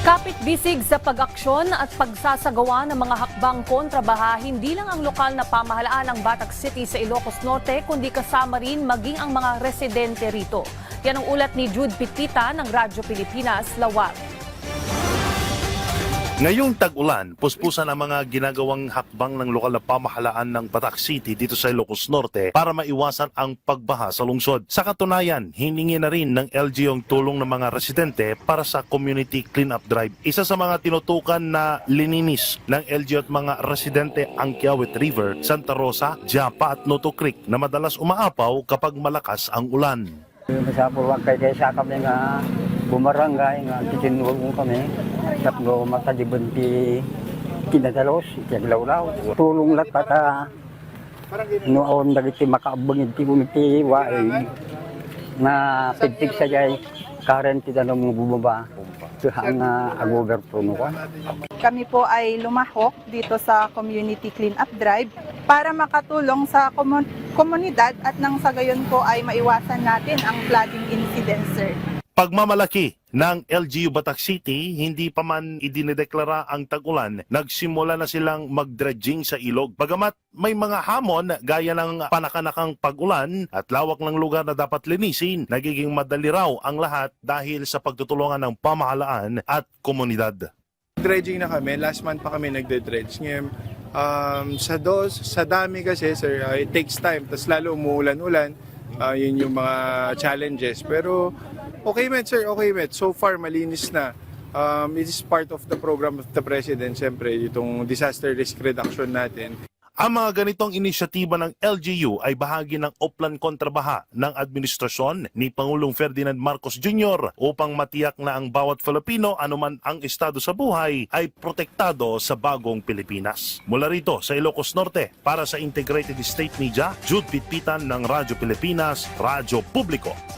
Kapit-bisig sa pag-aksyon at pagsasagawa ng mga hakbang kontrabaha, hindi lang ang lokal na pamahalaan ng Batac City sa Ilocos Norte, kundi kasama rin maging ang mga residente rito. Yan ang ulat ni Jude Pitita ng Radyo Pilipinas, Lawag. Ngayong tag-ulan, puspusan ang mga ginagawang hakbang ng lokal na pamahalaan ng Batac City dito sa Ilocos Norte para maiwasan ang pagbaha sa lungsod. Sa katunayan, hiningi na rin ng LGU ang tulong ng mga residente para sa community cleanup drive. Isa sa mga tinutukan na lininis ng LGU at mga residente ang Kiawit River, Santa Rosa, Japa at Noto Creek na madalas umaapaw kapag malakas ang ulan. Sa purwag kaysa kami nga bumarangay nga titinulong kami tatlo mataliban ti kinadalos tiaglawlaw tulong lat pata noon dagiti makaabang ti umiti waay na pigtig sayay current ti danong bubaba ang agober puno ko. Kami po ay lumahok dito sa Community Cleanup Drive para makatulong sa komunidad at nang sa gayon po ay maiwasan natin ang flooding incidents, sir. Pagmamalaki ng LGU Batac City, hindi pa man idinedeklara ang tag-ulan, nagsimula na silang mag-dredging sa ilog. Bagamat may mga hamon gaya ng panakanakang pag-ulan at lawak ng lugar na dapat linisin, nagiging madali raw ang lahat dahil sa pagtutulungan ng pamahalaan at komunidad. Dredging na kami, last month pa kami nagde-dredge. Ngayon, sa dami kasi, sir, it takes time, tas lalo umuulan-ulan, yun yung mga challenges. Pero okay met sir, okay met. So far malinis na. It is part of the program of the President, siyempre, itong disaster risk reduction natin. Ang mga ganitong inisyatiba ng LGU ay bahagi ng Oplan Kontrabaha ng administrasyon ni Pangulong Ferdinand Marcos Jr. upang matiyak na ang bawat Filipino, anuman ang estado sa buhay, ay protektado sa bagong Pilipinas. Mula rito sa Ilocos Norte, para sa Integrated State Media, Jude Pitpitan ng Radyo Pilipinas, Radyo Publiko.